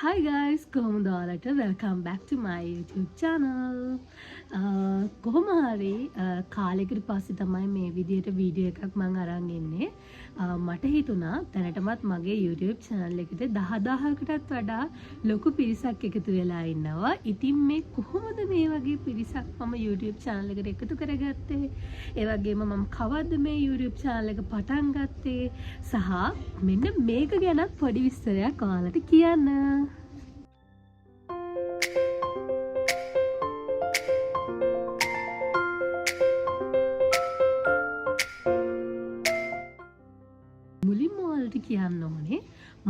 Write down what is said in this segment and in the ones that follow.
Hi guys, කොහොමද ඔයාලට? Welcome back to my YouTube channel. කොහොම හරි කාලෙකට පස්සේ තමයි මේ විදියට වීඩියෝ එකක් මම අරන් ඉන්නේ. මට හිතුණා දැනටමත් මගේ YouTube channel එකට 10000කටත් වඩා ලොකු පිරිසක් එකතු වෙලා ඉන්නවා. ඉතින් මේ කොහොමද මේ වගේ පිරිසක් මම YouTube channel එකට එකතු කරගත්තේ? ඒ වගේම මම කවද්ද මේ YouTube channel එක පටන් ගත්තේ? සහ මෙන්න මේක ගැනත් පොඩි විස්තරයක් ඔයාලට කියන්න. මුලින්ම ඔයාලට කියන්න ඕනේ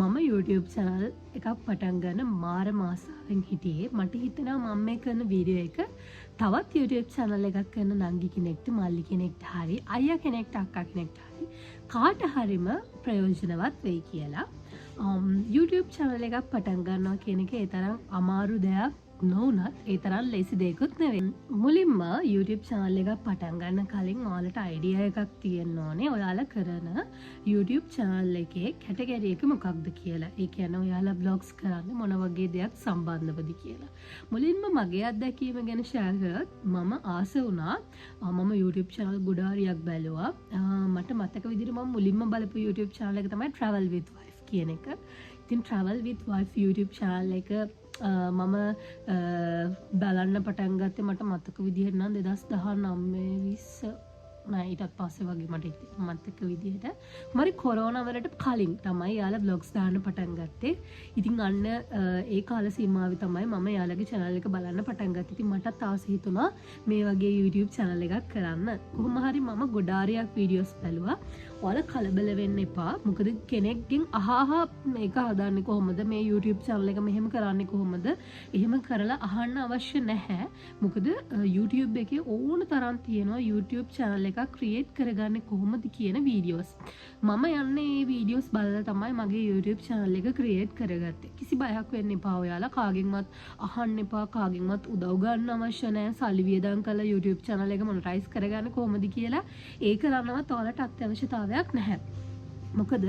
මම YouTube channel එකක් පටන් ගන්න මාර මාසාවෙන් හිටියේ. මට හිතෙනවා මම මේ කරන වීඩියෝ එක තවත් YouTube channel එකක් කරන නංගි කෙනෙක්ට, මල්ලි කෙනෙක්ට හරි, අයියා කෙනෙක්ට, අක්කා කෙනෙක්ට හරි කාට හරිම ප්‍රයෝජනවත් වෙයි කියලා. YouTube channel එකක් පටන් ගන්නවා කියන එක ඒ තරම් අමාරු දෙයක් නොවුනත් ඒ තරම් ලේසි දෙයක්වත් නෙවෙයි. මුලින්ම YouTube channel එකක් පටන් ගන්න කලින් ඔයාලට අයිඩියා එකක් තියෙන්න ඕනේ. ඔයාලා කරන YouTube channel එකේ කැටගරි එක මොකක්ද කියලා. ඒ කියන්නේ ඔයාලා vlogs කරන්නේ මොන වගේ දෙයක් සම්බන්ධවද කියලා. මුලින්ම මගේ අත්දැකීම ගැන share කරොත් මම ආස වුණා. මම YouTube channel ගොඩාරියක් බැලුවා. මට මතක විදිහට මම මුලින්ම බලපු YouTube channel එක තමයි Travel with Wife කියන එක. ඉතින් Travel with Wife YouTube channel එක මම බලන්න පටන් ගත්තේ මට මතක විදිහට නම් 2019 20 නෑ ඊටත් පස්සේ වගේ මට මතක විදිහට මරි කොරෝනා වලට කලින් තමයි යාලා vlogs දාන්න පටන් ගත්තේ. ඉතින් අන්න ඒ කාල සීමාවේ තමයි මම යාලගේ channel එක බලන්න පටන් ගත්තේ. ඉතින් මටත් ආස හිතුණා මේ වගේ YouTube channel එකක් කරන්න. කොහොම හරි මම ගොඩාරියක් videos බැලුවා. ඔයාලා කලබල වෙන්න එපා. මොකද කෙනෙක්ගෙන් අහහා මේක හදන්නේ කොහොමද? මේ YouTube channel එක මෙහෙම කරන්නේ කොහොමද? එහෙම කරලා අහන්න අවශ්‍ය නැහැ. මොකද YouTube එකේ ඕන තරම් තියෙනවා YouTube channel එකක් ක්‍රියේට් කරගන්නේ කොහොමද කියන වීඩියෝස්. මම යන්නේ මේ වීඩියෝස් බලලා තමයි මගේ YouTube channel එක ක්‍රියේට් කරගත්තේ. කිසි බයක් වෙන්න එපා ඔයාලා. කාගෙන්වත් අහන්න එපා. කාගෙන්වත් උදව් ගන්න අවශ්‍ය නැහැ. සල්ලි වියදම් කරලා YouTube channel එක මොනටයිස් කරගන්නේ කොහොමද කියලා ඒ කරන්නවත් ඔයාලට අත්‍යවශ්‍යතාවයක් නැහැ. මොකද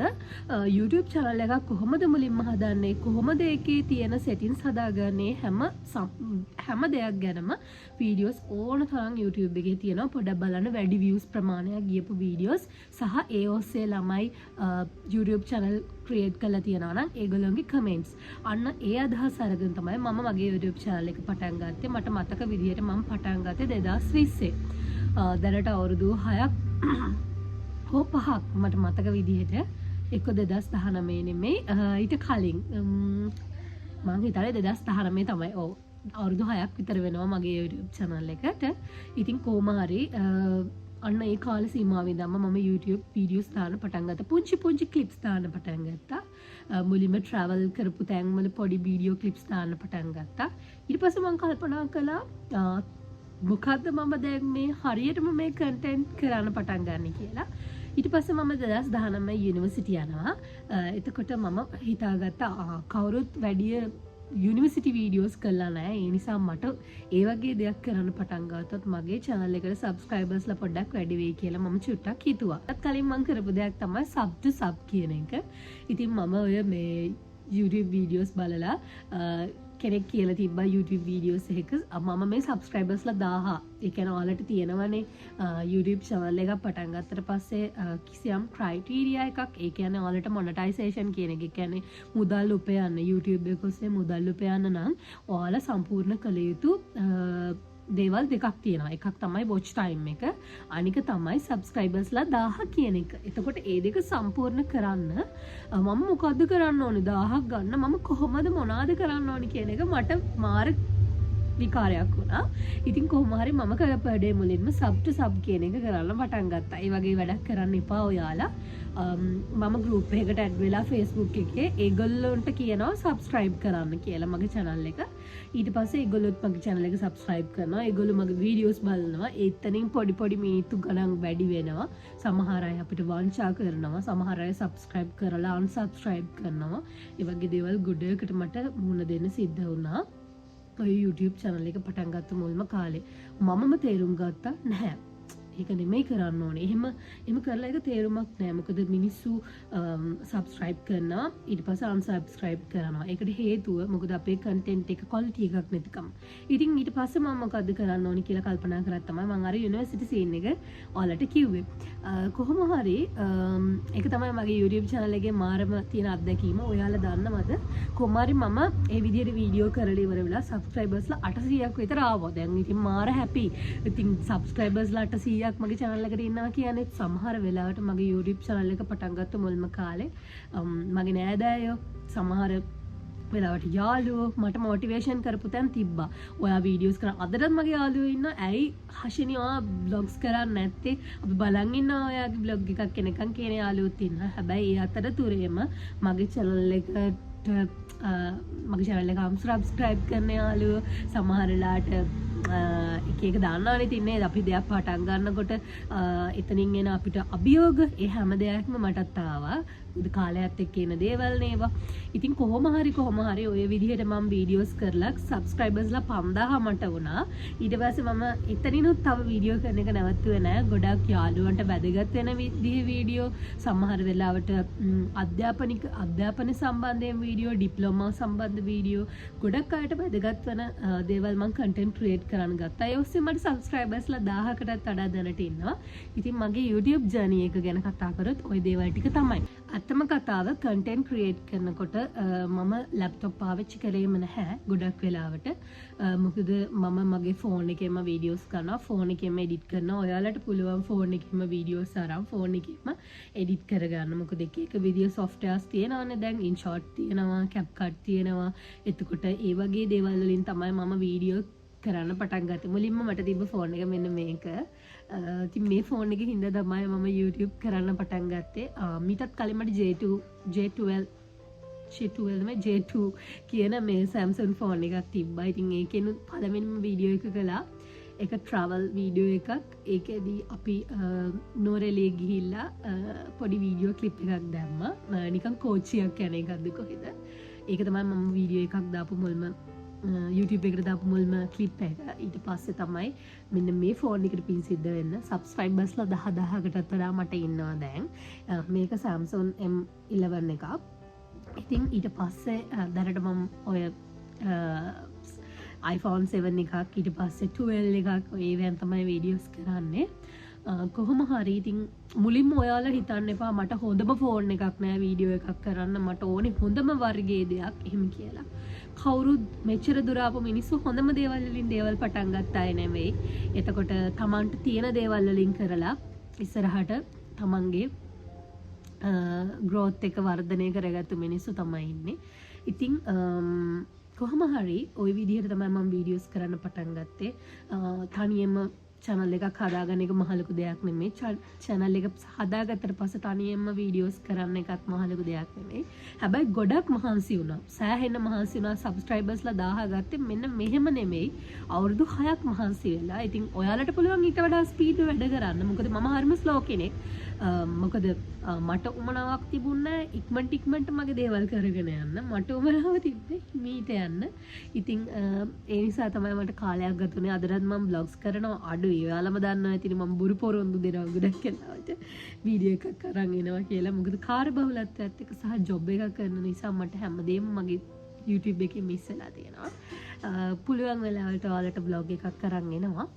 YouTube channel එකක් කොහොමද මුලින්ම හදන්නේ, කොහොමද ඒකේ තියෙන settings හදාගන්නේ, හැම දෙයක් ගැනම videos ඕන තරම් YouTube එකේ තියෙනවා. පොඩ්ඩක් බලන්න වැඩි views ප්‍රමාණයක් ගියපු videos සහ ඒ ඔස්සේ ළමයි YouTube channel create කරලා තියනවා නම් ඒගොල්ලෝගේ comments. අන්න ඒ අදහස අරගෙන තමයි මම මගේ YouTube channel එක පටන් ගත්තේ. මට මතක විදිහට මම පටන් ගත්තේ 2020. දැනට අවුරුදු 6ක් හෝ 5ක් මට මතක විදිහට. එක්ක 2019 නෙමෙයි ඊට කලින් මම හිතන්නේ 2019 තමයි. ඔව් අවුරුදු 6ක් විතර වෙනවා මගේ YouTube channel එකට. ඉතින් කොහොම හරි අන්න ඒ කාල සීමාවේ ඉඳන්ම මම YouTube videos දාන්න පටන් ගත්තා. පුංචි clips දාන්න පටන් ගත්තා. මුලින්ම travel කරපු තැන් වල පොඩි video clips දාන්න පටන් ගත්තා. ඊට පස්සේ මම කල්පනා කළා මොකද්ද මම දැන් මේ හරියටම මේ content කරන්න පටන් ගන්න කියලා. ඊට පස්සේ මම 2019 යුනිවර්සිටි යනවා. එතකොට මම හිතාගත්තා කවුරුත් වැඩි යුනිවර්සිටි වීඩියෝස් කළා නැහැ. ඒ නිසා මට ඒ වගේ දෙයක් කරන්න පටන් ගත්තොත් මගේ channel එකට subscribersලා පොඩ්ඩක් වැඩි වෙයි කියලා මම චුට්ටක් හිතුවා. ඒත් කලින් මම කරපු දෙයක් තමයි sub to sub කියන එක. ඉතින් මම ඔය මේ YouTube videos බලලා කෙනෙක් කියලා තිබ්බා YouTube videos එකක මම මේ subscribersලා 1000. ඒ කියන්නේ ඔයාලට තියෙනවනේ YouTube channel එකක් පටන් ගත්තට පස්සේ කිසියම් criteria එකක්. ඒ කියන්නේ ඔයාලට monetization කියන එක. ඒ කියන්නේ මුදල් උපයන්න YouTube එක ඔස්සේ මුදල් උපයන්න නම් ඔයාලා සම්පූර්ණ කළ යුතු දේවල් දෙකක් තියෙනවා. එකක් තමයි watch time එක. අනික තමයි subscribersලා 1000 කියන එක. එතකොට ඒ දෙක සම්පූර්ණ කරන්න මම මොකද්ද කරන්න ඕනේ? 1000ක් ගන්න මම කොහොමද මොනවාද කරන්න ඕනේ කියන එක මට මාර විකාරයක් වුණා. ඉතින් කොහොම හරි මම කරපු වැඩේ මුලින්ම sub to sub කියන එක කරන්න පටන් ගත්තා. ඒ වගේ වැඩක් කරන්න එපා ඔයාලා. මම group එකකට add වෙලා Facebook එකේ ඒගොල්ලොන්ට කියනවා subscribe කරන්න කියලා මගේ channel එක. ඊට පස්සේ ඒගොල්ලොත් මගේ channel එක subscribe කරනවා. ඒගොල්ලෝ මගේ videos බලනවා. එතනින් පොඩි මිනිත්තු ගණන් වැඩි වෙනවා. සමහර අය අපිට වංචා කරනවා. සමහර අය subscribe කරලා unsubscribe කරනවා. ඒ වගේ දේවල් ගොඩකට මට මුහුණ දෙන්න සිද්ධ වුණා. ඔය YouTube channel එක පටන් ගත්ත මුල්ම කාලේ මමම තේරුම් ගත්තා නැහැ. ඒක නෙමෙයි කරන්න ඕනේ. එහෙම කරලා ඒක තේරුමක් නෑ. මොකද මිනිස්සු subscribe කරනවා ඊට පස්සේ unsubscribe කරනවා. ඒකට හේතුව මොකද අපේ content එක quality එකක් නැතිකම. ඉතින් ඊට පස්සේ මම මොකද්ද කරන්න ඕනේ කියලා කල්පනා කරලා තමයි මම අර university scene එක ඔයාලට කිව්වේ. කොහොම හරි ඒක තමයි මගේ YouTube channel එකේ මාරම තියෙන අත්දැකීම. ඔයාලා දන්නවද? කොහොම හරි මම ඒ විදිහට වීඩියෝ කරලා ඉවර වෙලා subscribersලා 800ක් විතර ආවා. දැන් ඉතින් මාර happy. ඉතින් subscribersලා 800ක් මගේ channel එකට ඉන්නවා කියන්නේ සමහර වෙලාවට මගේ YouTube channel එක පටන් ගත්ත මුල්ම කාලේ මගේ නෑදෑයෝ සමහර වෙලාවට යාළුවෝ මට මොටිවේෂන් කරපු තැන් තිබ්බා. ඔයා වීඩියෝස් කරා අදටත් මගේ යාළුවෝ ඉන්නවා. ඇයි හෂිනි ඔයා බ්ලොග්ස් කරන්නේ නැත්තේ? අපි බලන් ඉන්නවා ඔයාගේ බ්ලොග් එකක් එනකන් කියන යාළුවෝත් ඉන්නවා. හැබැයි ඒ අතරතුරේම මගේ channel එකට මගේ channel එක subscribe කරන යාළුවෝ සමහර වෙලාවට එක දාන්නවනේ තින්නේ අපි දෙයක් පටන් ගන්නකොට එතනින් එන අපිට අභියෝග ඒ හැම දෙයක්ම මටත් ආවා. උද කාලයත් එක්ක එන දේවල් නේවා. ඉතින් කොහොම හරි ඔය විදිහට මම වීඩියෝස් කරලා සබ්ස්ක්‍රයිබර්ස්ලා 5000 මට වුණා. ඊට පස්සේ මම එතනිනුත් තව වීඩියෝ කරන එක නැවතුවේ නෑ. ගොඩක් යාළුවන්ට වැදගත් වෙන විදිහේ වීඩියෝ සමහර වෙලාවට අධ්‍යාපන සම්බන්ධයෙන් වීඩියෝ ඩිප්ලෝමා සම්බන්ධ වීඩියෝ ගොඩක් අයට වැදගත් වෙන දේවල් මම කන්ටෙන්ට් ක්‍රියේට් කරන්න ගත්තා. ඒ ඔස්සේ මට සබ්ස්ක්‍රයිබර්ස්ලා 1000කටත් වඩා දැනට ඉන්නවා. ඉතින් මගේ YouTube ජර්නි එක ගැන කතා කරොත් ওই දේවල් ටික තමයි. අත්තම කතාව කන්ටෙන්ට් ක්‍රියේට් කරනකොට මම ලැප්ටොප් පාවිච්චි කරේම නැහැ ගොඩක් වෙලාවට. මොකද මම මගේ ෆෝන් එකෙන්ම වීඩියෝස් කරනවා, ෆෝන් එකෙන්ම එඩිට් කරනවා. ඔයාලට පුළුවන් ෆෝන් එකෙන්ම වීඩියෝස් අරන් ෆෝන් එකෙන්ම එඩිට් කරගන්න. මොකද එක විදිය softwares තියෙනවානේ දැන් InShot තියෙනවා, CapCut තියෙනවා. එතකොට ඒ වගේ දේවල් වලින් තමයි මම වීඩියෝ කරන්න පටන් ගත්තේ. මුලින්ම මට තිබ්බ ෆෝන් එක මෙන්න මේක. ඉතින් මේ ෆෝන් එකේ හින්දා තමයි මම YouTube කරන්න පටන් ගත්තේ. මීටත් කලින් මට J2 කියන මේ Samsung ෆෝන් එකක් තිබ්බා. ඉතින් ඒකෙනුත් පළවෙනිම වීඩියෝ එක කළා. ඒක travel වීඩියෝ එකක්. ඒකෙදී අපි නෝරෙලිය ගිහිල්ලා පොඩි වීඩියෝ ක්ලිප් එකක් දැම්මා. නිකන් කෝච්චියක් යන එකක්ද කොහෙද. ඒක තමයි මම වීඩියෝ එකක් දාපු මුල්ම YouTube එකට දාපු මුල්ම ක්ලිප් එක. ඊට පස්සේ තමයි මෙන්න මේ ෆෝන් එකට පින් සිද්ධ වෙන්න සබ්ස්ක්‍රයිබර්ස්ලා 10000කටත් වඩා මට ඉන්නවා දැන්. මේක Samsung M11 එකක්. ඉතින් ඊට පස්සේ දැනට මම ඔය iPhone 7 එකක් ඊට පස්සේ 12 එකක් ඒවෙන් තමයි වීඩියෝස් කරන්නේ. කොහොම හරි ඉතින් මුලින්ම ඔයාලා හිතන්න එපා මට හොඳම ෆෝන් එකක් නෑ වීඩියෝ එකක් කරන්න මට ඕනේ හොඳම වර්ගයේ දෙයක් එහෙම කියලා. කවුරුත් මෙච්චර දුර ආපු මිනිස්සු හොඳම දේවල් වලින් දේවල් පටන් ගත්ත අය නෙවෙයි. එතකොට තමන්ට තියෙන දේවල් වලින් කරලා ඉස්සරහට තමන්ගේ growth එක වර්ධනය කරගත්තු මිනිස්සු තමයි ඉන්නේ. ඉතින් කොහොම හරි ওই විදිහට තමයි මම වීඩියෝස් කරන්න පටන් ගත්තේ. තනියම channel එකක් හදාගන්න එක මහ ලොකු දෙයක් නෙමෙයි. channel එක හදාගත්තට පස්සේ තනියම වීඩියෝස් කරන්න එකත් මහ ලොකු දෙයක් නෙමෙයි. හැබැයි ගොඩක් මහන්සි වුණා. සෑහෙන මහන්සි වුණා. subscribersලා 1000 ගත්තේ මෙන්න මෙහෙම නෙමෙයි. අවුරුදු 6ක් මහන්සි වෙලා. ඉතින් ඔයාලට පුළුවන් ඊට වඩා ස්පීඩ් වැඩ කරන්න. මොකද මම හරිම ස්ලෝ කෙනෙක්. මොකද මට උමනාවක් තිබුණේ ඉක්මනට මගේ දේවල් කරගෙන යන්න. මට උමනාව තිබ්බේ මීට යන්න. ඉතින් ඒ නිසා තමයි මට කාලයක් ගතුනේ. අදටත් මම vlogs කරනවා අඩුයි. ඔයාලම දන්නවා ඉතින් මම බුරු පොරොන්දු දෙනවා ගොඩක් වෙලාවට වීඩියෝ එකක් අරන් එනවා කියලා. මොකද කාර්යබහුලත්වයත් එක්ක සහ ජොබ් එකක් කරන නිසා මට හැමදේම මගේ YouTube එකේ මිස් වෙලා තියෙනවා. පුළුවන් වෙලාවට ඔයාලට vlog එකක් අරන් එනවා.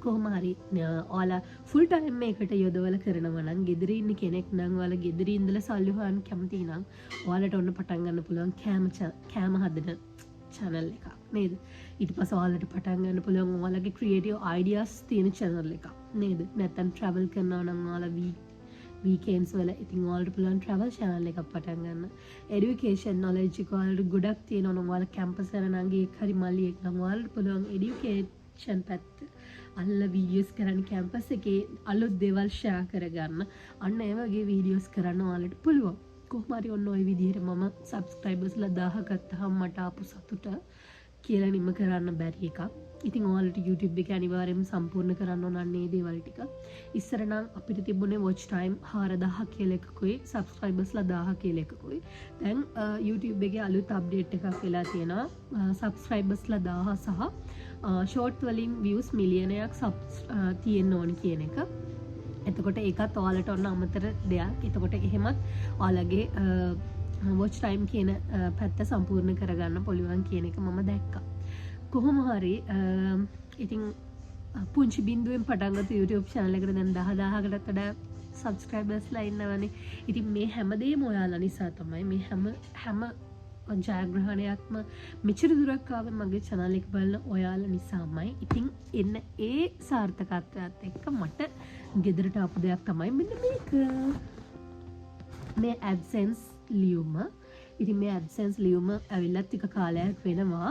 කොහොම හරි ඔයාලා ෆුල් ටයිම් මේකට යොදවලා කරනවා නම් ගෙදර ඉන්න කෙනෙක් නම් ඔයාලා ගෙදර ඉඳලා සල්ලි හොයන්න කැමති නම් ඔයාලට ඔන්න පටන් ගන්න පුළුවන් කෑම හදන channel එකක් නේද? ඊට පස්සේ ඔයාලට පටන් ගන්න පුළුවන් ඔයාලගේ creative ideas තියෙන channel එකක් නේද? නැත්නම් travel කරනවා නම් ඔයාලා weekends වල ඉතින් ඔයාලට පුළුවන් travel channel එකක් පටන් ගන්න. education knowledge එක ඔයාලට ගොඩක් තියෙනවා නම් ඔයාලා campus වල නම් ගියෙක් හරි මල්ලියෙක් නම් ඔයාලට පුළුවන් education පැත්ත අල්ල වීඩියෝස් කරන්න කැම්පස් එකේ අලුත් දේවල් ෂෙයා කරගන්න. අන්න ඒ වගේ වීඩියෝස් කරන්න ඔයාලට පුළුවන්. කොහොම හරි ඔන්න ওই විදිහට මම සබ්ස්ක්‍රයිබර්ස්ලා 1000 ගත්තාම මට ආපු සතුට කියලා නිම කරන්න බැරි එකක්. ඉතින් ඔයාලට YouTube එක අනිවාර්යයෙන්ම සම්පූර්ණ කරන්න ඕන අන්නේ දේවල් ටික. ඉස්සර නම් අපිට තිබුණේ watch time 4000 කියලා එකකුයි subscribersලා 1000 කියලා එකකුයි. දැන් YouTube එකේ අලුත් අප්ඩේට් එකක් වෙලා තියෙනවා. subscribersලා 1000 සහ short වලින් views මිලියනයක් තියෙන්න ඕනි කියන එක. එතකොට ඒකත් ඔයාලට ඔන්න අමතර දෙයක්. එතකොට එහෙමත් ඔයාලගේ watch time කියන පැත්ත සම්පූර්ණ කරගන්න පුළුවන් කියන එක මම දැක්කා. කොහොම හරි ඉතින් පුංචි බින්දුවෙන් පටන් ගත්ත YouTube channel එකට දැන් 10000කටත් වඩා subscribersලා ඉන්නවනේ. ඉතින් මේ හැමදේම ඔයාලා නිසා තමයි මේ හැම ජයග්‍රහණයක්ම මෙච්චර දුරක් ආවේ මගේ channel එක බලන ඔයාලා නිසාමයි. ඉතින් එන්න ඒ සාර්ථකත්වයත් එක්ක මට ගෙදරට ආපු දෙයක් තමයි මෙන්න මේක. මේ AdSense ලියුම. ඉතින් මේ AdSense ලියුම ඇවිල්ලා ටික කාලයක් වෙනවා.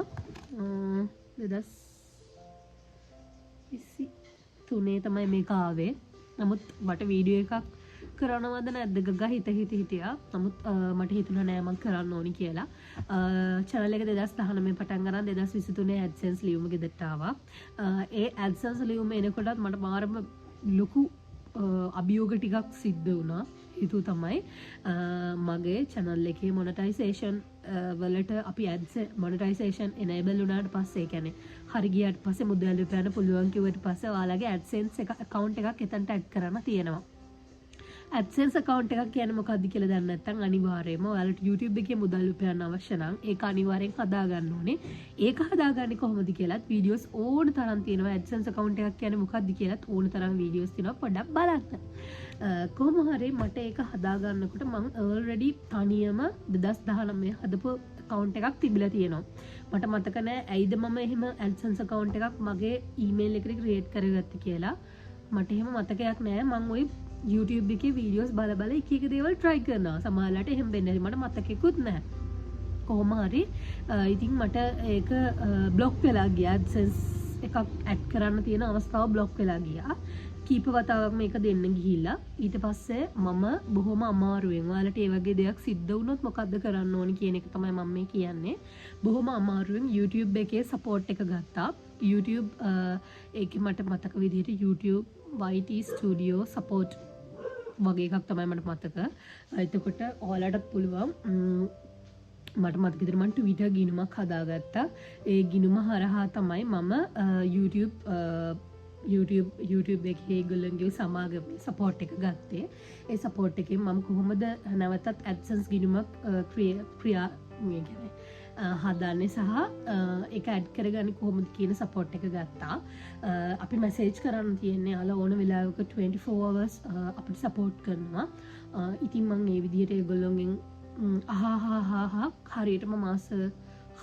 2023 තමයි මේක ආවේ. නමුත් මට වීඩියෝ එකක් කරනවද නැද්ද ගගා හිටියා. නමුත් මට හිතුණා නෑ මම කරන්න ඕනි කියලා. channel එක 2019 පටන් ගන්න 2023 AdSense ලියුම ගෙදරට ආවා. ඒ AdSense ලියුම එනකොටත් මට මාරම ලොකු අභියෝග ටිකක් සිද්ධ වුණා. හේතුව තමයි මගේ channel එකේ monetization වලට අපි ads monetization enable වුණාට පස්සේ කියන්නේ හරි ගියාට පස්සේ මුදල් උපයන්න පුළුවන් කිව්වට පස්සේ ඔයාලගේ AdSense එක account එකක් එතනට add කරන්න තියෙනවා. AdSense account එකක් කියන්නේ මොකක්ද කියලා දන්නේ නැත්නම් අනිවාර්යයෙන්ම ඔයාලට YouTube එකේ මුදල් උපයන්න අවශ්‍ය නම් ඒක අනිවාර්යෙන් හදා ගන්න ඕනේ. ඒක හදාගන්නේ කොහොමද කියලාත් වීඩියෝස් ඕන තරම් තියෙනවා. AdSense account එකක් කියන්නේ මොකක්ද කියලාත් ඕන තරම් වීඩියෝස් තියෙනවා. පොඩ්ඩක් බලන්න. කොහොම හරි මට ඒක හදා ගන්නකොට මම already තනියම 2019 හදපු account එකක් තිබිලා තියෙනවා. මට මතක නෑ ඇයිද මම එහෙම AdSense account එකක් මගේ email එකට create කරගත්තේ කියලා. මට එහෙම මතකයක් නෑ. මම ওই YouTube එකේ වීඩියෝස් බල එක එක දේවල් try කරනවා. සමහරවිට එහෙම වෙන්නේ මට මතකෙකුත් නැහැ. කොහොම හරි ඉතින් මට ඒක block වෙලා ගියා. AdSense එකක් add කරන්න තියෙන අවස්ථාව block වෙලා ගියා. කීප වතාවක් මේක දෙන්න ගිහිල්ලා ඊට පස්සේ මම බොහොම අමාරුවෙන් ඔයාලට ඒ වගේ දෙයක් සිද්ධ වුණොත් මොකද්ද කරන්න ඕනි කියන එක තමයි මම මේ කියන්නේ. බොහොම අමාරුවෙන් YouTube එකේ support එක ගත්තා. YouTube ඒකේ මට මතක විදිහට YouTube YT Studio support වගේ එකක් තමයි මට මතක. එතකොට ඔයාලටත් පුළුවන් මට මතක විදිහට මම Twitter ගිණුමක් හදාගත්තා. ඒ ගිණුම හරහා තමයි මම YouTube එකේ ඒගොල්ලන්ගේ සමාගමේ support එක ගත්තේ. ඒ support එකෙන් මම කොහොමද නැවතත් AdSense ගිණුමක් හදන්නේ සහ ඒක ඇඩ් කරගන්නේ කොහොමද කියන support එක ගත්තා. අපි message කරන්න තියෙන්නේ යාලා ඕන වෙලාවක 24 hours අපිට support කරනවා. ඉතින් මම මේ විදිහට ඒගොල්ලෝගෙන් හරියටම මාස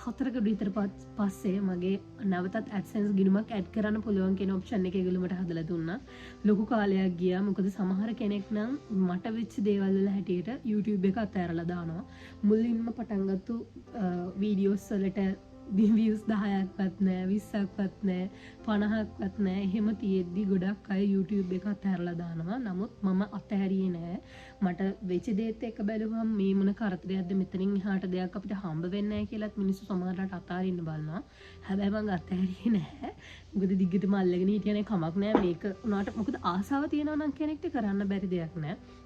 4කට විතර පස්සේ මගේ නැවතත් AdSense ගිණුමක් ඇඩ් කරන්න පුළුවන් කියන ඔප්ෂන් එක ඒගොල්ලෝ මට හදලා දුන්නා. ලොකු කාලයක් ගියා. මොකද සමහර කෙනෙක් නම් මට වෙච්ච දේවල් වල හැටියට YouTube එක අතහැරලා දානවා. මුලින්ම පටන් ගත්තු වීඩියෝස් වලට views 10ක්වත් නැහැ 20ක්වත් නැහැ 50ක්වත් නැහැ. එහෙම තියෙද්දි ගොඩක් අය YouTube එක අතහැරලා දානවා. නමුත් මම අතහැරියේ නැහැ. මට වෙච්ච දේත් එක බැලුවම මේ මොන කරදරයක්ද මෙතනින් එහාට දෙයක් අපිට හම්බ වෙන්නේ නැහැ කියලාත් මිනිස්සු සමහරවිට අතාරින්න බලනවා. හැබැයි මම අතහැරියේ නැහැ. මොකද දිග්ගටම අල්ලගෙන හිටියනේ කමක් නැහැ. මේක උනාට මොකද ආසාව තියෙනවා නම් කෙනෙක්ට කරන්න බැරි දෙයක් නැහැ.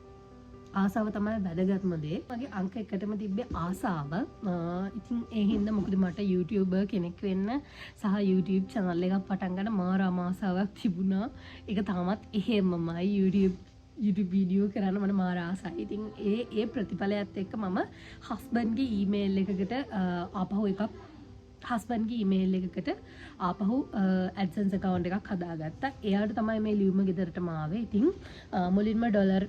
ආසාව තමයි වැදගත්ම දේ. මගේ අංක 1ටම තිබ්බේ ආසාව. ඉතින් ඒ හින්දා මොකද මට YouTuber කෙනෙක් වෙන්න සහ YouTube channel එකක් පටන් ගන්න මාරාම ආසාවක් තිබුණා. ඒක තාමත් එහෙමමයි. YouTube වීඩියෝ කරන්න මට මාර ආසයි. ඉතින් ඒ ප්‍රතිඵලයත් එක්ක මම හස්බන්ඩ්ගේ ඊමේල් එකකට ආපහු හස්බන්ඩ්ගේ ඊමේල් එකකට ආපහු AdSense account එකක් හදාගත්තා. එයාට තමයි මේ ලියුම ගෙදරටම ආවේ. ඉතින් මුලින්ම ඩොලර්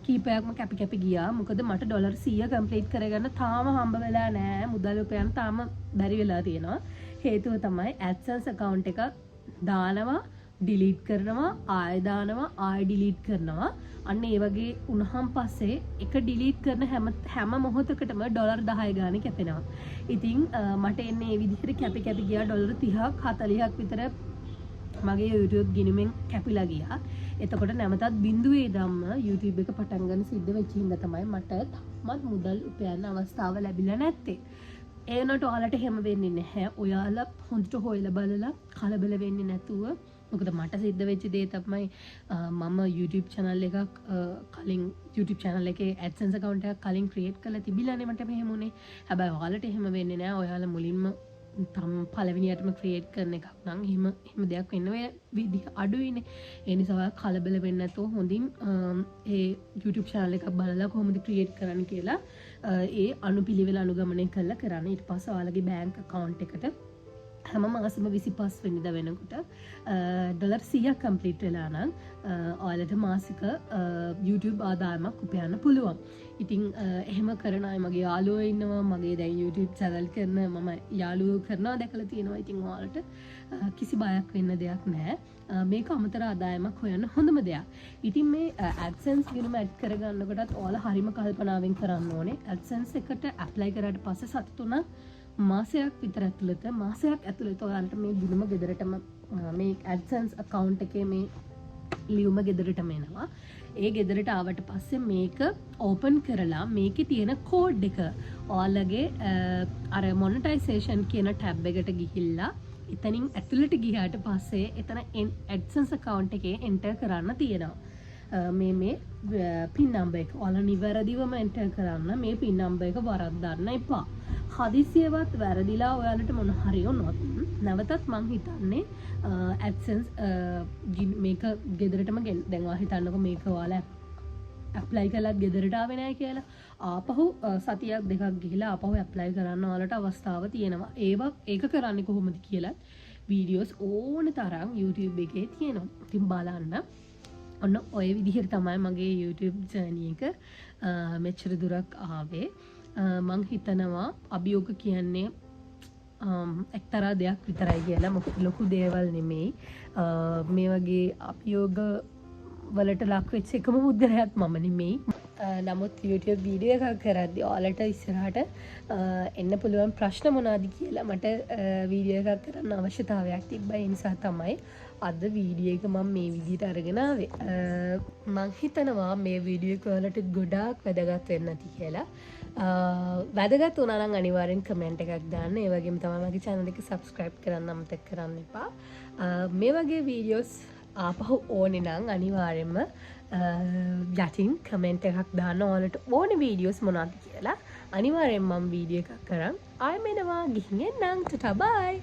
කීපයක්ම කැපි ගියා. මොකද මට ඩොලර් 100 කම්ප්ලීට් කරගන්න තාම හම්බ වෙලා නැහැ. මුදල් උපයන්න තාම බැරි වෙලා තියෙනවා. හේතුව තමයි AdSense account එක දානවා ඩිලීට් කරනවා ආයෙ දානවා ආයෙ ඩිලීට් කරනවා. අන්න ඒ වගේ උනහම් පස්සේ එක ඩිලීට් කරන හැම මොහොතකටම ඩොලර් 10 ගානේ කැපෙනවා. ඉතින් මට එන්නේ මේ විදිහට කැපි ගියා ඩොලර් 30ක් 40ක් විතර මගේ YouTube ගිණුමෙන් කැපිලා ගියා. එතකොට නැවතත් බිඳුවේ ධම්ම YouTube එක පටන් ගන්න සිද්ධ වෙච්ච හින්දා තමයි මට තාමත් මුදල් උපයන්න අවස්ථාව ලැබිලා නැත්තේ. ඒනට ඔයාලට හැම වෙන්නේ නැහැ. ඔයාලා හොඳට හොයලා බලලා කලබල වෙන්නේ නැතුව මොකද මට සිද්ධ වෙච්ච දේ තමයි මම YouTube channel එකක් කලින් YouTube channel එකේ AdSense account එකක් කලින් create කරලා තිබිලානේ මට මෙහෙම උනේ. හැබැයි ඔයාලට එහෙම වෙන්නේ නැහැ. ඔයාලා මුලින්ම පළවෙනියටම ක්‍රියේට් කරන එකක් නම් එහෙම දෙයක් වෙන්න විදිහ අඩුයිනේ. ඒ නිසා ඔයා කලබල වෙන්නේ නැතුව හොඳින් ඒ YouTube channel එකක් බලලා කොහොමද ක්‍රියේට් කරන්න කියලා ඒ අනුපිළිවෙල අනුගමනය කරලා කරන්න. ඊට පස්සේ ඔයාලගේ බැංක් account එකට හැම මාසෙම 25 වෙනිදා වෙනකොට $100ක් කම්ප්ලීට් වෙලා නම් ඔයාලට මාසික YouTube ආදායමක් උපයන්න පුළුවන්. ඉතින් එහෙම කරන අය මගේ යාළුවෝ ඉන්නවා. මගේ දැන් YouTube channel කරන මම යාළුවෝ කරනවා දැකලා තියෙනවා. ඉතින් ඔයාලට කිසි බයක් වෙන්න දෙයක් නැහැ. මේක අමතර ආදායමක් හොයන්න හොඳම දෙයක්. ඉතින් මේ AdSense ගිණුම ඇඩ් කරගන්නකොටත් ඔයාලා හරිම කල්පනාවෙන් කරන්න ඕනේ. AdSense එකට apply කරාට පස්සේ සති 3 මාසයක් විතර ඇතුළත ඔයාලට මේ ගිණුම ගෙදරටම මේ AdSense account එකේ මේ ලියුම ගෙදරටම එනවා. ඒ ගෙදරට ආවට පස්සේ මේක ඕපන් කරලා මේකේ තියෙන කෝඩ් එක ඔයාලගේ අර මොනටයිසේෂන් කියන ටැබ් එකට ගිහිල්ලා එතනින් ඇතුළට ගියාට පස්සේ එතන AdSense account එකේ enter කරන්න තියෙනවා. මේ පින් නම්බර් එක ඔයාලා නිවැරදිවම enter කරන්න. මේ පින් නම්බර් එක වරද්දන්න එපා. හදිසියවත් වැරදිලා ඔයාලට මොන හරි වුණොත් නැවතත් මං හිතන්නේ AdSense මේක ගෙදරටම දැන් ඔයා හිතන්නකෝ මේක ඔයාලා ඇප්ලයි කළත් ගෙදරට ආවේ නැහැ කියලා. ආපහු සතියක් දෙකක් ගිහිලා ආපහු ඇප්ලයි කරන්න ඔයාලට අවස්ථාව තියෙනවා. ඒක කරන්නේ කොහොමද කියලා වීඩියෝස් ඕන තරම් YouTube එකේ තියෙනවා. ඉතින් බලන්න. ඔන්න ඔය විදිහට තමයි මගේ YouTube journey එක මෙච්චර දුරක් ආවේ. මං හිතනවා අභියෝග කියන්නේ එක්තරා දෙයක් විතරයි කියලා. මොකද ලොකු දේවල් නෙමෙයි. මේ වගේ අභියෝග වලට ලක් වෙච්ච එකම පුද්ගලයාත් මම නෙමෙයි. නමුත් YouTube වීඩියෝ එකක් කරද්දී ඔයාලට ඉස්සරහට එන්න පුළුවන් ප්‍රශ්න මොනවාද කියලා මට වීඩියෝ එකක් කරන්න අවශ්‍යතාවයක් තිබ්බා. ඒ නිසා තමයි අද වීඩියෝ එක මම මේ විදිහට අරගෙන ආවේ. මං හිතනවා මේ වීඩියෝ එක වලට ගොඩාක් වැදගත් වෙන්න ඇති කියලා. වැදගත් වුණා නම් අනිවාර්යෙන් කමෙන්ට් එකක් දාන්න. ඒ වගේම තමයි මගේ channel එක subscribe කරන්න අමතක කරන්න එපා. මේ වගේ වීඩියෝස් ආපහු ඕනේ නම් අනිවාර්යෙන්ම යටින් කමෙන්ට් එකක් දාන්න. ඔයාලට ඕනේ වීඩියෝස් මොනවද කියලා. අනිවාර්යෙන් මම වීඩියෝ එකක් කරන් ආයෙ මෙනවා ගිහින් එන්නම්. ටටා බයි.